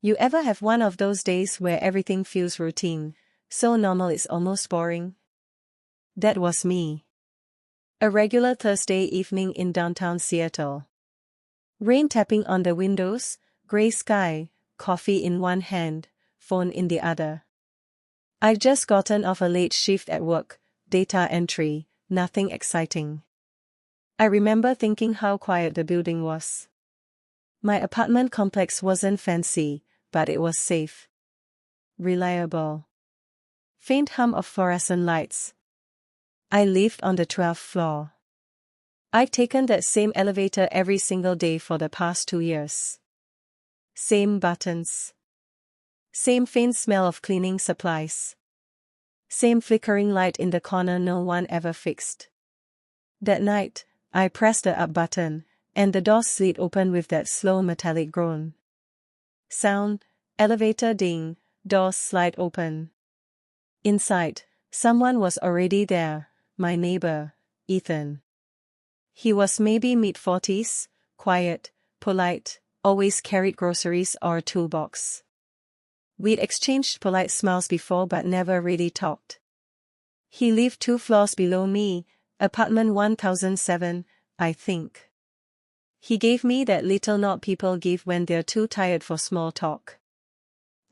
You ever have one of those days where everything feels routine, so normal it's almost boring? That was me. A regular Thursday evening in downtown Seattle. Rain tapping on the windows, gray sky, coffee in one hand, phone in the other. I'd just gotten off a late shift at work, data entry, nothing exciting. I remember thinking how quiet the building was. My apartment complex wasn't fancy, but it was safe. Reliable. Faint hum of fluorescent lights. I lived on the 12th floor. I'd taken that same elevator every single day for the past 2 years. Same buttons. Same faint smell of cleaning supplies. Same flickering light in the corner no one ever fixed. That night, I pressed the up button, and the door slid open with that slow metallic groan. Sound, elevator ding, doors slide open. Inside, someone was already there, my neighbor, Ethan. He was maybe mid-40s, quiet, polite, always carried groceries or a toolbox. We'd exchanged polite smiles before but never really talked. He lived 2 floors below me, apartment 1007, I think. He gave me that little nod people give when they're too tired for small talk.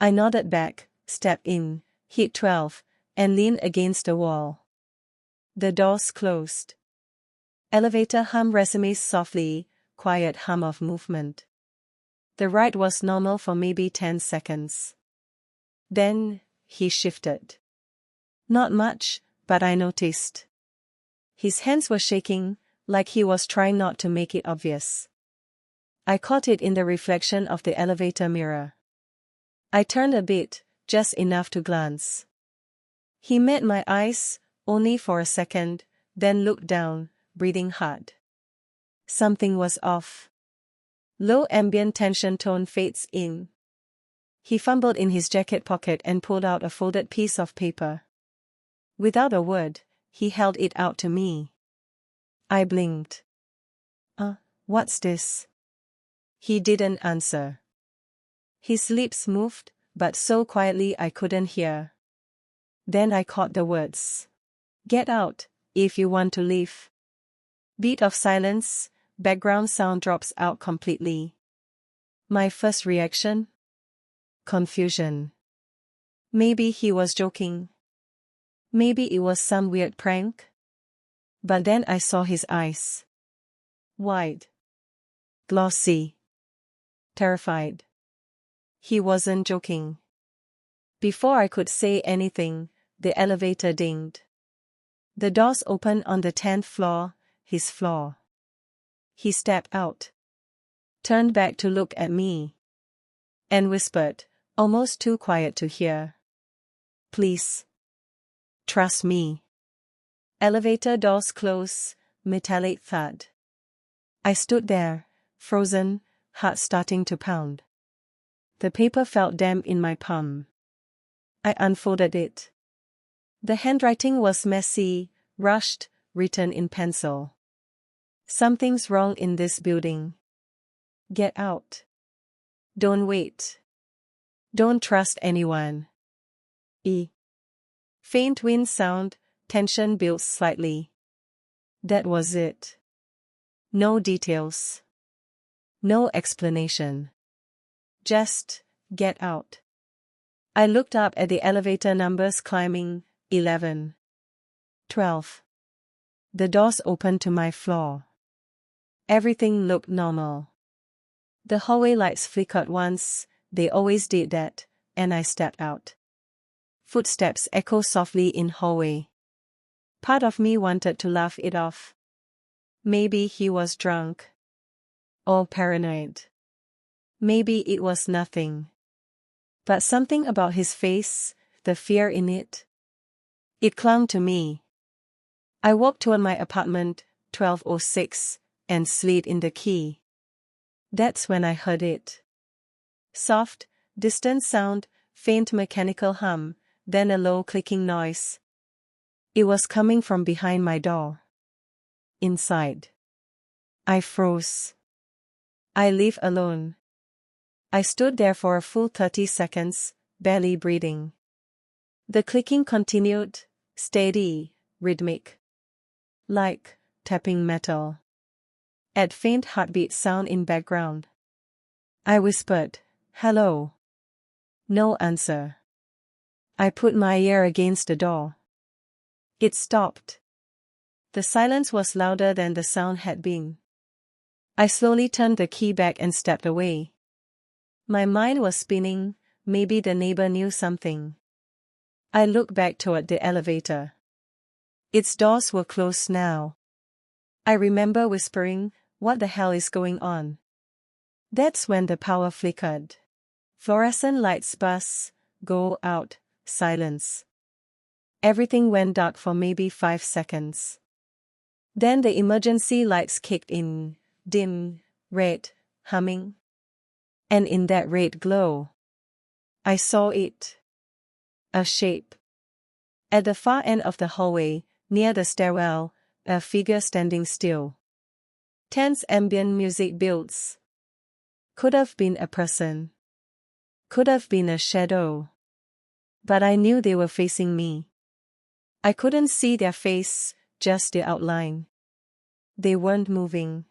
I nodded back, stepped in, hit 12, and leaned against the wall. The doors closed. Elevator hum resumes softly, quiet hum of movement. The ride was normal for maybe 10 seconds. Then, he shifted. Not much, but I noticed. His hands were shaking, like he was trying not to make it obvious. I caught it in the reflection of the elevator mirror. I turned a bit, just enough to glance. He met my eyes, only for a second, then looked down, breathing hard. Something was off. Low ambient tension tone fades in. He fumbled in his jacket pocket and pulled out a folded piece of paper. Without a word, he held it out to me. I blinked. What's this? He didn't answer. His lips moved, but so quietly I couldn't hear. Then I caught the words. Get out, if you want to leave. Beat of silence, background sound drops out completely. My first reaction? Confusion. Maybe he was joking. Maybe it was some weird prank. But then I saw his eyes. Wide. Glossy. Terrified. He wasn't joking. Before I could say anything, the elevator dinged. The doors opened on the 10th floor, his floor. He stepped out. Turned back to look at me. And whispered, almost too quiet to hear. Please. Trust me. Elevator doors close, metallic thud. I stood there, frozen, heart starting to pound. The paper felt damp in my palm. I unfolded it. The handwriting was messy, rushed, written in pencil. Something's wrong in this building. Get out. Don't wait. Don't trust anyone. Faint wind sound, tension built slightly. That was it. No details. No explanation. Just, get out. I looked up at the elevator numbers climbing, 11. 12. The doors opened to my floor. Everything looked normal. The hallway lights flickered once, they always did that, and I stepped out. Footsteps echo softly in hallway. Part of me wanted to laugh it off. Maybe he was drunk. Or paranoid. Maybe it was nothing. But something about his face, the fear in it. It clung to me. I walked toward my apartment, 1206, and slid in the key. That's when I heard it. Soft, distant sound, faint mechanical hum, then a low clicking noise. It was coming from behind my door. Inside. I froze. I live alone. I stood there for a full 30 seconds, barely breathing. The clicking continued, steady, rhythmic. Like tapping metal. At faint heartbeat sound in background. I whispered, "Hello." No answer. I put my ear against the door. It stopped. The silence was louder than the sound had been. I slowly turned the key back and stepped away. My mind was spinning, maybe the neighbor knew something. I looked back toward the elevator. Its doors were closed now. I remember whispering, "What the hell is going on?" That's when the power flickered. Fluorescent lights buzz, go out, silence. Everything went dark for maybe 5 seconds. Then the emergency lights kicked in, dim, red, humming. And in that red glow, I saw it. A shape. At the far end of the hallway, near the stairwell, a figure standing still. Tense ambient music builds. Could have been a person. Could have been a shadow. But I knew they were facing me. I couldn't see their face, just the outline. They weren't moving.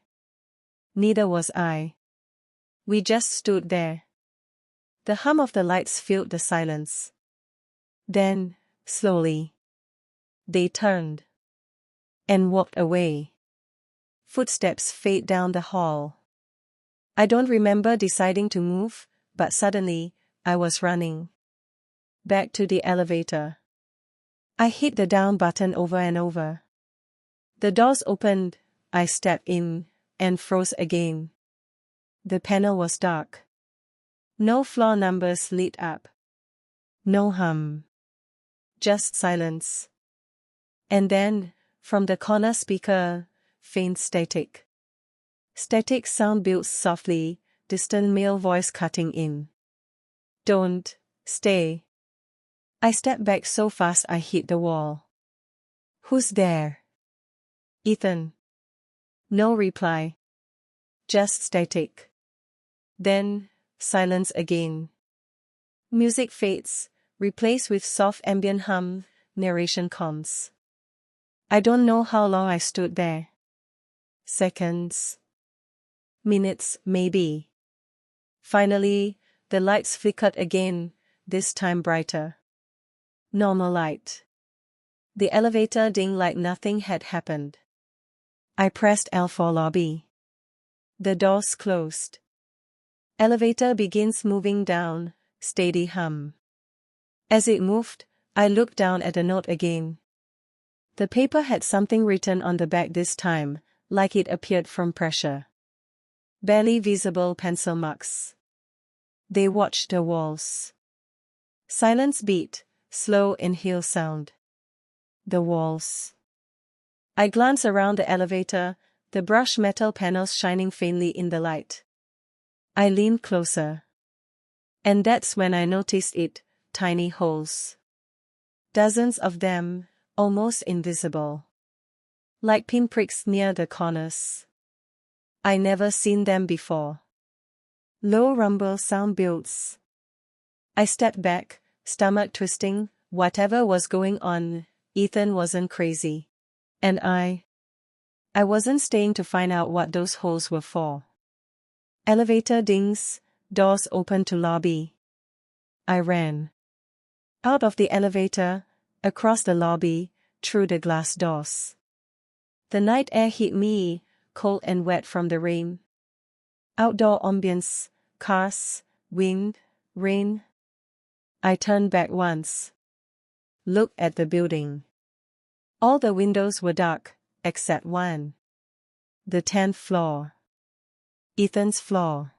Neither was I. We just stood there. The hum of the lights filled the silence. Then, slowly, they turned and walked away. Footsteps fade down the hall. I don't remember deciding to move, but suddenly, I was running. Back to the elevator. I hit the down button over and over. The doors opened, I stepped in, and froze again. The panel was dark. No floor numbers lit up. No hum. Just silence. And then, from the corner speaker, faint static. Static sound builds softly, distant male voice cutting in. "Don't, stay." I stepped back so fast I hit the wall. "Who's there?" "Ethan." No reply. Just static. Then, silence again. Music fades, replaced with soft ambient hum, narration comes. I don't know how long I stood there. Seconds. Minutes, maybe. Finally, the lights flickered again, this time brighter. Normal light. The elevator dinged like nothing had happened. I pressed L for lobby. The doors closed. Elevator begins moving down, steady hum. As it moved, I looked down at the note again. The paper had something written on the back this time, like it appeared from pressure. Barely visible pencil marks. They watched the walls. Silence beat, slow inhale sound. The walls. I glanced around the elevator, the brushed metal panels shining faintly in the light. I leaned closer. And that's when I noticed it, tiny holes. Dozens of them, almost invisible. Like pinpricks near the corners. I never seen them before. Low rumble sound builds. I stepped back, stomach twisting, whatever was going on, Ethan wasn't crazy. And I wasn't staying to find out what those holes were for. Elevator dings, doors open to lobby. I ran. Out of the elevator, across the lobby, through the glass doors. The night air hit me, cold and wet from the rain. Outdoor ambience, cars, wind, rain. I turned back once. Looked at the building. All the windows were dark, except one. The 10th floor. Ethan's floor.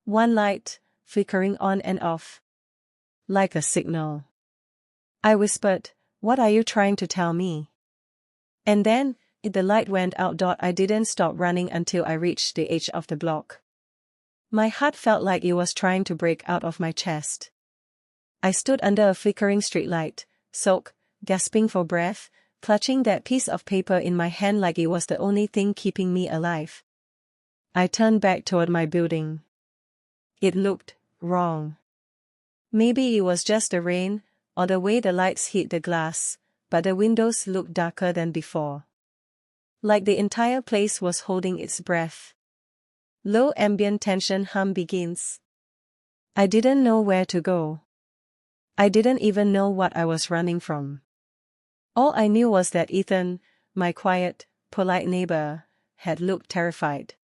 One light, flickering on and off. Like a signal. I whispered, "What are you trying to tell me?" And then, the light went out. I didn't stop running until I reached the edge of the block. My heart felt like it was trying to break out of my chest. I stood under a flickering streetlight, soaked, gasping for breath, clutching that piece of paper in my hand like it was the only thing keeping me alive. I turned back toward my building. It looked wrong. Maybe it was just the rain, or the way the lights hit the glass, but the windows looked darker than before. Like the entire place was holding its breath. Low ambient tension hum begins. I didn't know where to go. I didn't even know what I was running from. All I knew was that Ethan, my quiet, polite neighbor, had looked terrified.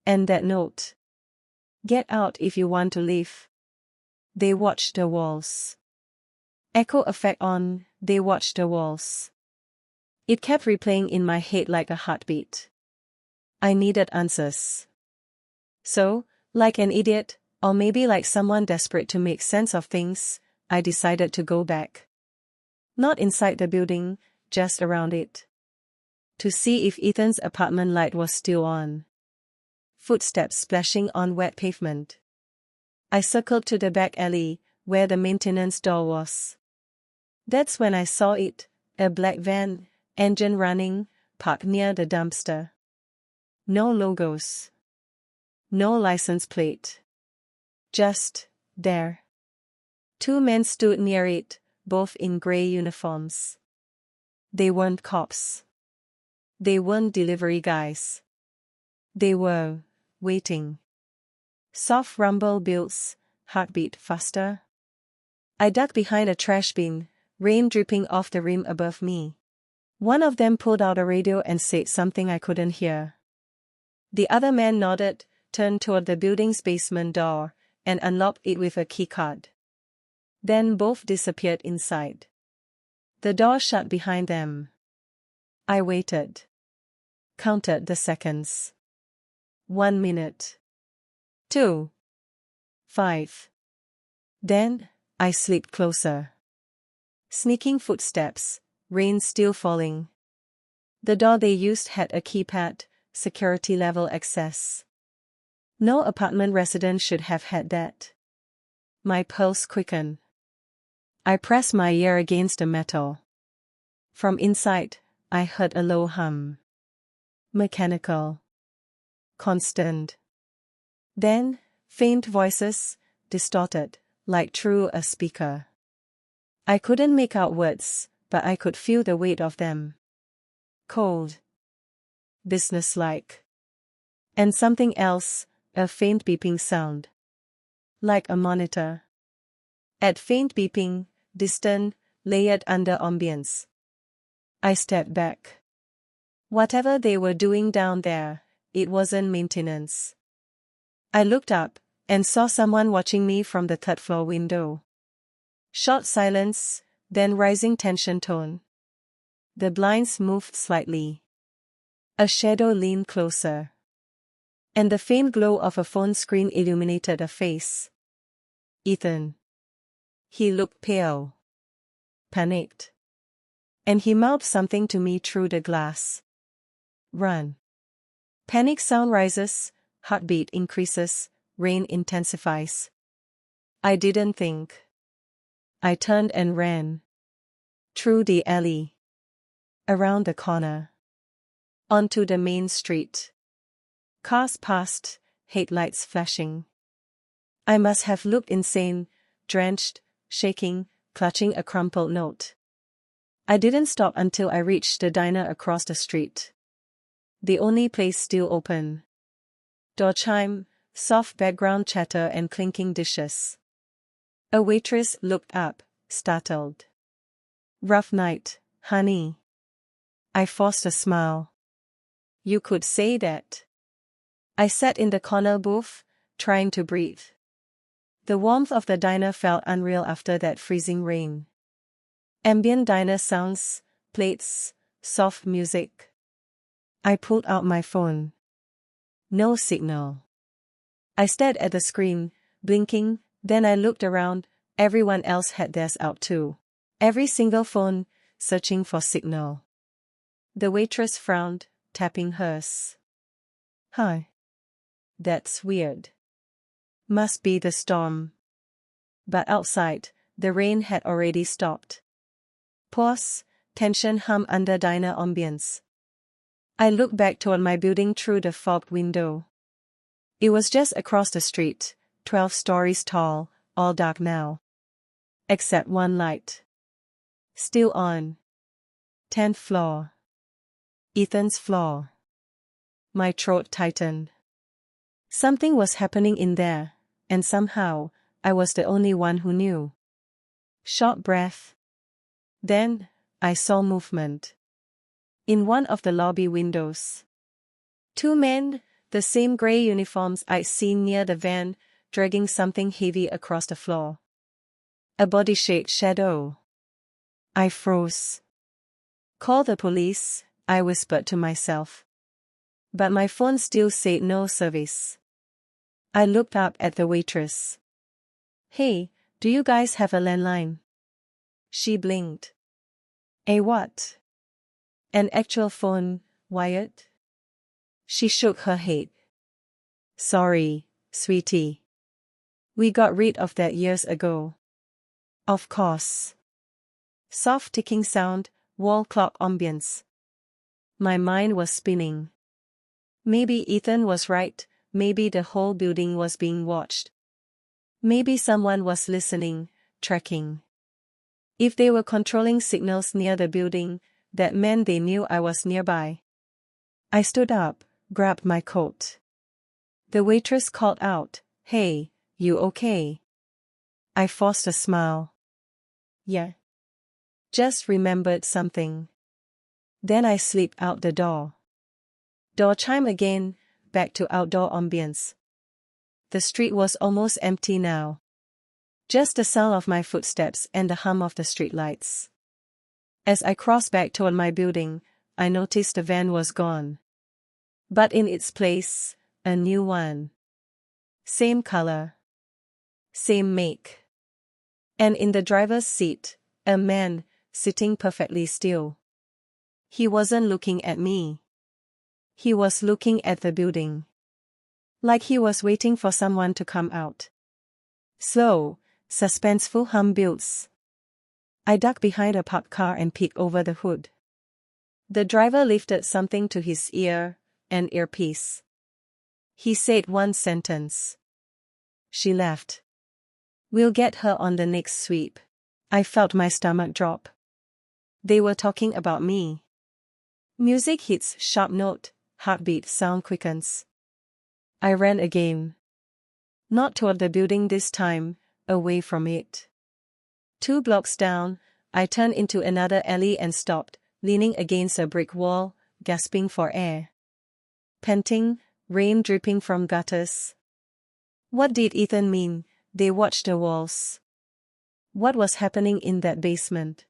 And that note. Get out if you want to leave. They watched the walls. Echo effect on, they watched the walls. It kept replaying in my head like a heartbeat. I needed answers. So, like an idiot, or maybe like someone desperate to make sense of things, I decided to go back. Not inside the building, just around it. To see if Ethan's apartment light was still on. Footsteps splashing on wet pavement. I circled to the back alley, where the maintenance door was. That's when I saw it, a black van, engine running, parked near the dumpster. No logos. No license plate. Just, there. Two men stood near it, both in gray uniforms. They weren't cops. They weren't delivery guys. They were, waiting. Soft rumble builds, heartbeat faster. I ducked behind a trash bin, rain dripping off the rim above me. One of them pulled out a radio and said something I couldn't hear. The other man nodded, turned toward the building's basement door, and unlocked it with a keycard. Then both disappeared inside. The door shut behind them. I waited. Counted the seconds. 1 minute. 2. 5. Then, I slipped closer. Sneaking footsteps, rain still falling. The door they used had a keypad, security level access. No apartment resident should have had that. My pulse quickened. I pressed my ear against the metal. From inside, I heard a low hum. Mechanical. Constant. Then, faint voices, distorted, like through a speaker. I couldn't make out words, but I could feel the weight of them. Cold. Businesslike. And something else, a faint beeping sound. Like a monitor. At faint beeping, distant, layered under ambience. I stepped back. Whatever they were doing down there, it wasn't maintenance. I looked up, and saw someone watching me from the third-floor window. Short silence, then rising tension tone. The blinds moved slightly. A shadow leaned closer. And the faint glow of a phone screen illuminated a face. Ethan. He looked pale. Panicked. And he mouthed something to me through the glass. Run. Panic sound rises, heartbeat increases, rain intensifies. I didn't think. I turned and ran. Through the alley. Around the corner. Onto the main street. Cars passed, headlights flashing. I must have looked insane, drenched, shaking, clutching a crumpled note. I didn't stop until I reached the diner across the street. The only place still open. Door chime, soft background chatter and clinking dishes. A waitress looked up, startled. Rough night, honey. I forced a smile. You could say that. I sat in the corner booth, trying to breathe. The warmth of the diner felt unreal after that freezing rain. Ambient diner sounds, plates, soft music. I pulled out my phone. No signal. I stared at the screen, blinking, then I looked around. Everyone else had theirs out too. Every single phone, searching for signal. The waitress frowned, tapping hers. Hi. That's weird. Must be the storm. But outside, the rain had already stopped. Pause, tension hum under diner ambience. I looked back toward my building through the fogged window. It was just across the street, 12 stories tall, all dark now. Except one light. Still on. 10th floor. Ethan's floor. My throat tightened. Something was happening in there, and somehow, I was the only one who knew. Short breath. Then, I saw movement. In one of the lobby windows. 2 men, the same grey uniforms I'd seen near the van, dragging something heavy across the floor. A body-shaped shadow. I froze. Call the police, I whispered to myself. But my phone still said no service. I looked up at the waitress. Hey, do you guys have a landline? She blinked. A what? An actual phone, Wyatt? She shook her head. Sorry, sweetie. We got rid of that years ago. Of course. Soft ticking sound, wall clock ambience. My mind was spinning. Maybe Ethan was right, maybe the whole building was being watched. Maybe someone was listening, tracking. If they were controlling signals near the building, that meant they knew I was nearby. I stood up, grabbed my coat. The waitress called out, Hey, you okay? I forced a smile. Yeah. Just remembered something. Then I slipped out the door. Door chime again, back to outdoor ambience. The street was almost empty now. Just the sound of my footsteps and the hum of the streetlights. As I crossed back toward my building, I noticed the van was gone. But in its place, a new one. Same color. Same make. And in the driver's seat, a man, sitting perfectly still. He wasn't looking at me. He was looking at the building. Like he was waiting for someone to come out. Slow, suspenseful hum builds. I ducked behind a parked car and peeked over the hood. The driver lifted something to his ear, an earpiece. He said one sentence. She left. We'll get her on the next sweep. I felt my stomach drop. They were talking about me. Music hits sharp note, heartbeat sound quickens. I ran again. Not toward the building this time, away from it. 2 blocks down, I turned into another alley and stopped, leaning against a brick wall, gasping for air. Panting, rain dripping from gutters. What did Ethan mean? They watched the walls. What was happening in that basement?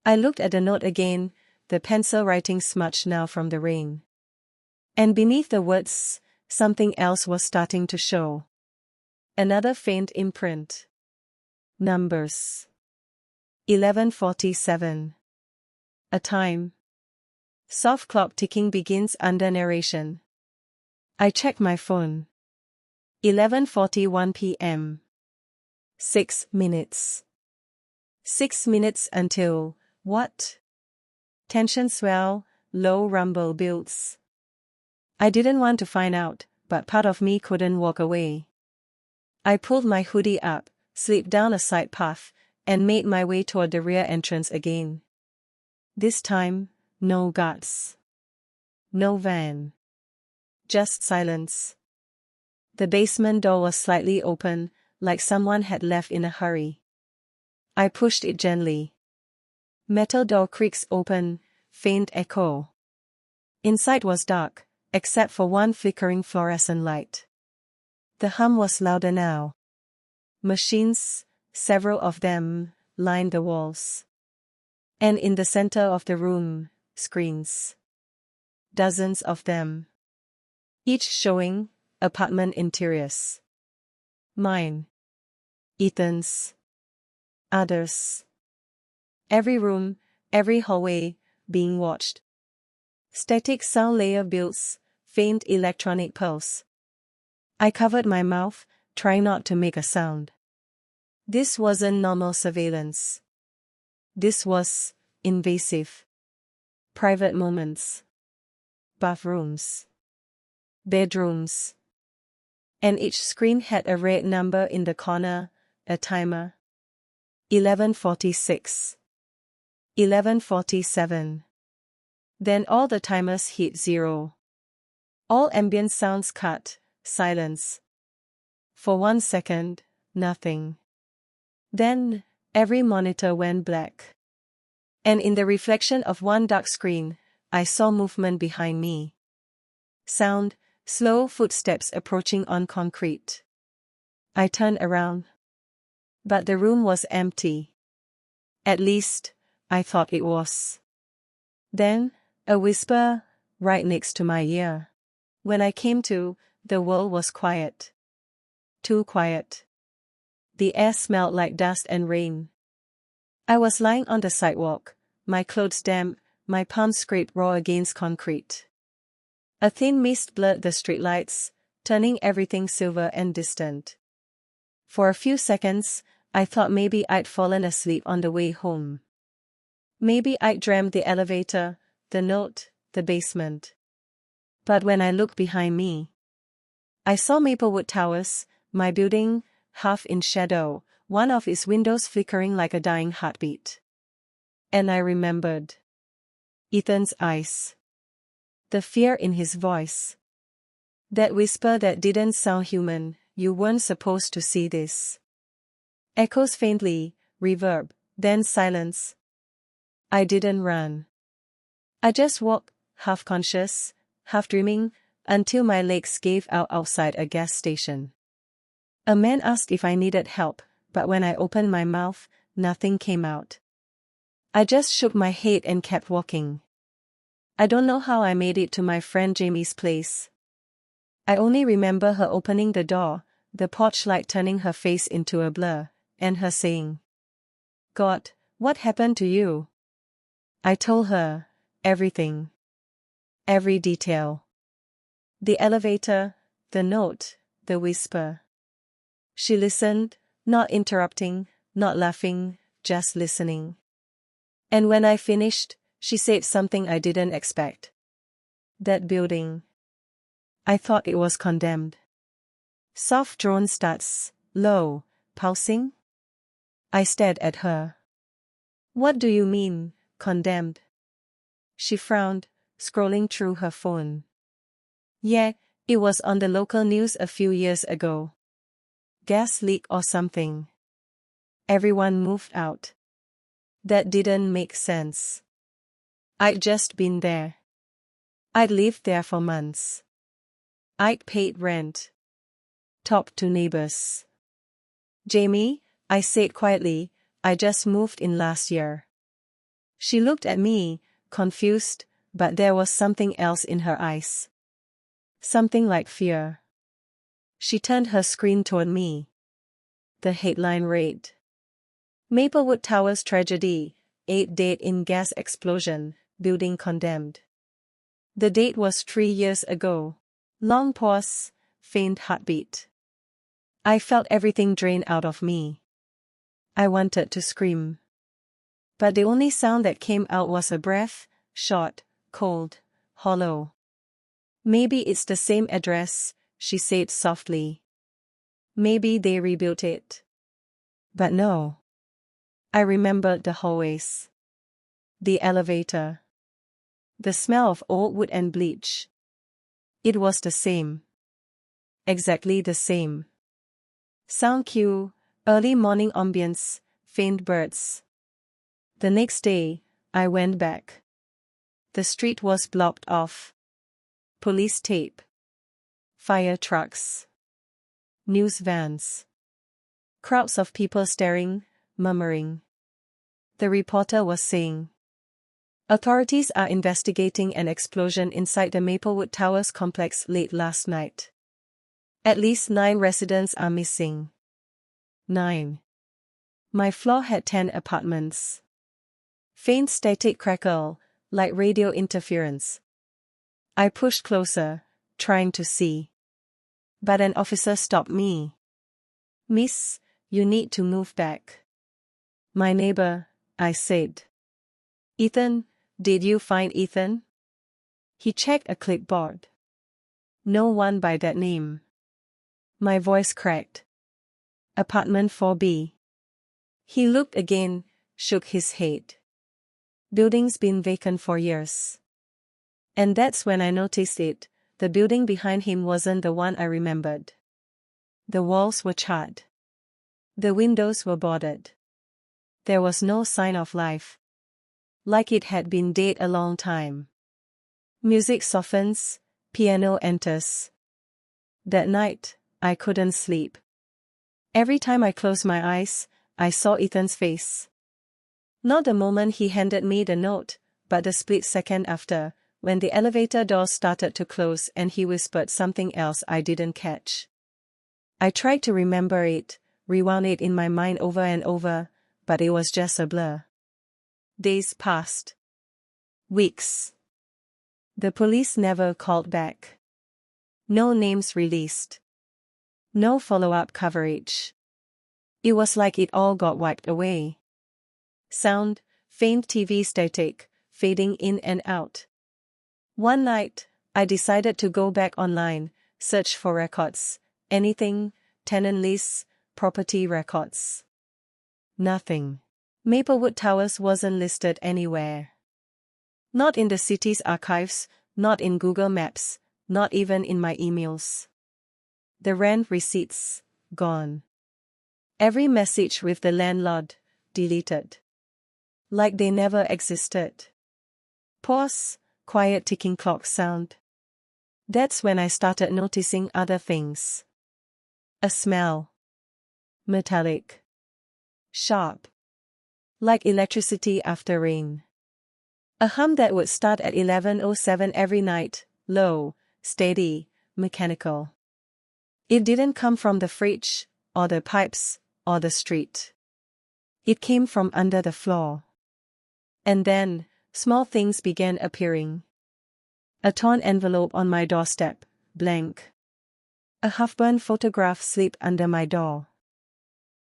I looked at the note again, the pencil writing smudged now from the rain. And beneath the words, something else was starting to show. Another faint imprint. Numbers. 11:47. A time. Soft clock ticking begins under narration. I checked my phone. 11:41 p.m. 6 minutes. 6 minutes until, what? Tension swell, low rumble builds. I didn't want to find out, but part of me couldn't walk away. I pulled my hoodie up, slipped down a side path, and made my way toward the rear entrance again. This time, no guards. No van. Just silence. The basement door was slightly open, like someone had left in a hurry. I pushed it gently. Metal door creaks open, faint echo. Inside was dark, except for one flickering fluorescent light. The hum was louder now. Machines, several of them, lined the walls. And in the center of the room, screens. Dozens of them. Each showing apartment interiors. Mine. Ethan's. Others. Every room, every hallway, being watched. Static sound layer builds, faint electronic pulse. I covered my mouth, trying not to make a sound. This wasn't normal surveillance. This was invasive. Private moments. Bathrooms. Bedrooms. And each screen had a red number in the corner, a timer. 11:46. 11:47. Then all the timers hit 0. All ambient sounds cut, silence. For 1 second, nothing. Then, every monitor went black. And in the reflection of one dark screen, I saw movement behind me. Sound, slow footsteps approaching on concrete. I turned around. But the room was empty. At least, I thought it was. Then, a whisper, right next to my ear. When I came to, the world was quiet. Too quiet. The air smelled like dust and rain. I was lying on the sidewalk, my clothes damp, my palms scraped raw against concrete. A thin mist blurred the streetlights, turning everything silver and distant. For a few seconds, I thought maybe I'd fallen asleep on the way home. Maybe I'd dreamt the elevator, the note, the basement. But when I looked behind me, I saw Maplewood Towers, my building, half in shadow, one of its windows flickering like a dying heartbeat. And I remembered Ethan's eyes. The fear in his voice. That whisper that didn't sound human, "You weren't supposed to see this." Echoes faintly, reverb, then silence. I didn't run. I just walked, half conscious, half dreaming, until my legs gave out outside a gas station. A man asked if I needed help, but when I opened my mouth, nothing came out. I just shook my head and kept walking. I don't know how I made it to my friend Jamie's place. I only remember her opening the door, the porch light turning her face into a blur, and her saying, "God, what happened to you?" I told her everything. Every detail. The elevator, the note, the whisper. She listened, not interrupting, not laughing, just listening. And when I finished, she said something I didn't expect. "That building. I thought it was condemned." Soft drone starts, low, pulsing. I stared at her. "What do you mean, condemned?" She frowned, scrolling through her phone. "Yeah, it was on the local news a few years ago. Gas leak or something. Everyone moved out." That didn't make sense. I'd just been there. I'd lived there for months. I'd paid rent. Talked to neighbors. "Jamie," I said quietly, "I just moved in last year." She looked at me, confused, but there was something else in her eyes. Something like fear. She turned her screen toward me. The headline read, "Maplewood Towers Tragedy, 8 Dead in Gas Explosion, Building Condemned." The date was 3 years ago. Long pause, faint heartbeat. I felt everything drain out of me. I wanted to scream. But the only sound that came out was a breath, short, cold, hollow. "Maybe it's the same address," she said softly. "Maybe they rebuilt it." But no. I remembered the hallways. The elevator. The smell of old wood and bleach. It was the same. Exactly the same. Sound cue, early morning ambience, faint birds. The next day, I went back. The street was blocked off. Police tape. Fire trucks. News vans. Crowds of people staring, murmuring. The reporter was saying, "Authorities are investigating an explosion inside the Maplewood Towers complex late last night. At least 9 residents are missing." 9. My floor had 10 apartments. Faint static crackle, like radio interference. I pushed closer, trying to see. But an officer stopped me. "Miss, you need to move back." "My neighbor," I said. "Ethan, did you find Ethan?" He checked a clipboard. "No one by that name." My voice cracked. Apartment 4B. He looked again, shook his head. Building's been vacant for years. And that's when I noticed it. The building behind him wasn't the one I remembered. The walls were charred. The windows were boarded. There was no sign of life. Like it had been dead a long time. Music softens, piano enters. That night, I couldn't sleep. Every time I closed my eyes, I saw Ethan's face. Not the moment he handed me the note, but the split second after, when the elevator doors started to close and he whispered something else I didn't catch. I tried to remember it, rewound it in my mind over and over, but it was just a blur. Days passed. Weeks. The police never called back. No names released. No follow-up coverage. It was like it all got wiped away. Sound, faint TV static, fading in and out. One night, I decided to go back online, search for records, anything, tenant lists, property records. Nothing. Maplewood Towers wasn't listed anywhere. Not in the city's archives, not in Google Maps, not even in my emails. The rent receipts, gone. Every message with the landlord, deleted. Like they never existed. Pause, quiet ticking clock sound. That's when I started noticing other things. A smell. Metallic. Sharp. Like electricity after rain. A hum that would start at 11:07 every night, low, steady, mechanical. It didn't come from the fridge, or the pipes, or the street. It came from under the floor. And then, small things began appearing. A torn envelope on my doorstep, blank. A half-burned photograph slipped under my door.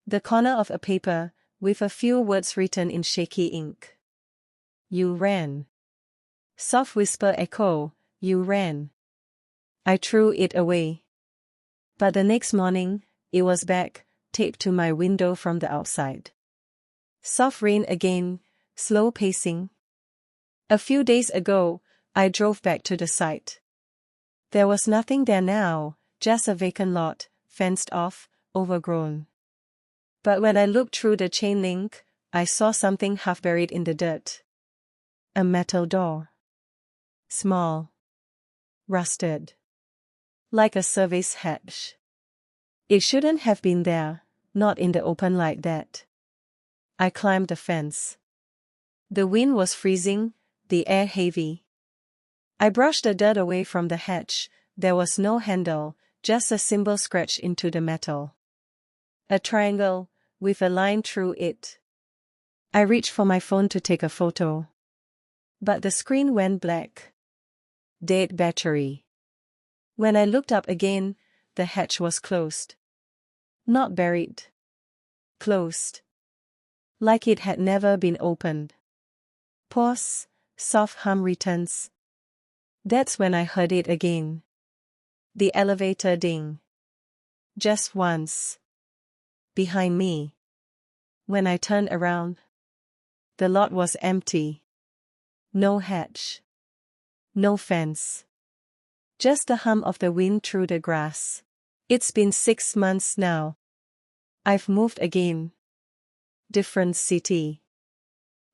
The corner of a paper, with a few words written in shaky ink. You ran. Soft whisper echo, you ran. I threw it away. But the next morning, it was back, taped to my window from the outside. Soft rain again, slow pacing. A few days ago, I drove back to the site. There was nothing there now, just a vacant lot, fenced off, overgrown. But when I looked through the chain link, I saw something half buried in the dirt. A metal door. Small. Rusted. Like a service hatch. It shouldn't have been there, not in the open like that. I climbed the fence. The wind was freezing, the air heavy. I brushed the dirt away from the hatch. There was no handle, just a symbol scratched into the metal. A triangle, with a line through it. I reached for my phone to take a photo. But the screen went black. Dead battery. When I looked up again, the hatch was closed. Not buried. Closed. Like it had never been opened. Pause, soft hum returns. That's when I heard it again. The elevator ding. Just once. Behind me. When I turned around, the lot was empty. No hatch. No fence. Just the hum of the wind through the grass. It's been 6 months now. I've moved again. Different city.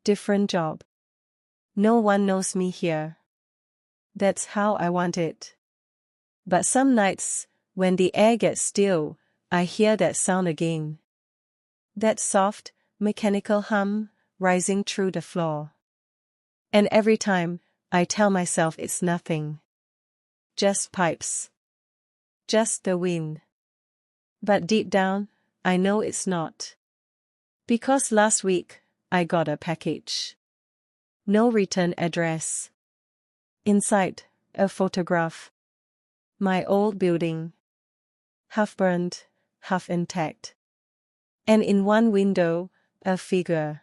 Different job. No one knows me here. That's how I want it. But some nights, when the air gets still, I hear that sound again. That soft, mechanical hum, rising through the floor. And every time, I tell myself it's nothing. Just pipes. Just the wind. But deep down, I know it's not. Because last week, I got a package. No return address. Inside, a photograph. My old building. Half burned, half intact. And in one window, a figure.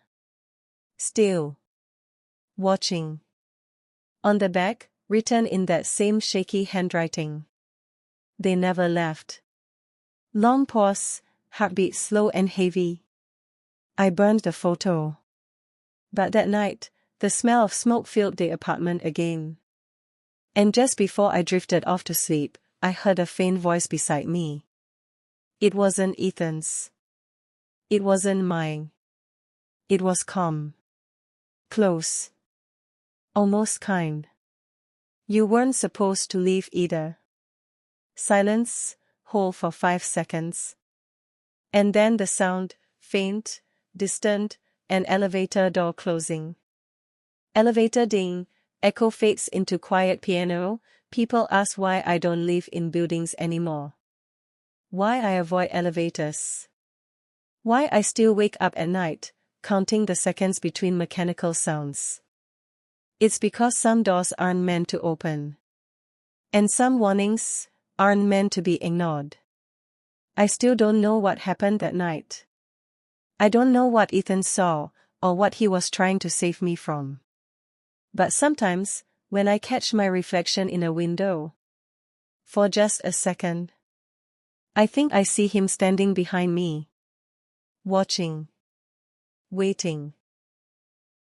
Still. Watching. On the back, written in that same shaky handwriting. They never left. Long pause, heartbeat slow and heavy. I burned the photo. But that night, the smell of smoke filled the apartment again. And just before I drifted off to sleep, I heard a faint voice beside me. It wasn't Ethan's. It wasn't mine. It was calm. Close. Almost kind. You weren't supposed to leave either. Silence, whole for 5 seconds. And then the sound, faint, distant, an elevator door closing. Elevator ding, echo fades into quiet piano. People ask why I don't live in buildings anymore. Why I avoid elevators. Why I still wake up at night, counting the seconds between mechanical sounds. It's because some doors aren't meant to open. And some warnings aren't meant to be ignored. I still don't know what happened that night. I don't know what Ethan saw, or what he was trying to save me from. But sometimes, when I catch my reflection in a window, for just a second, I think I see him standing behind me. Watching. Waiting.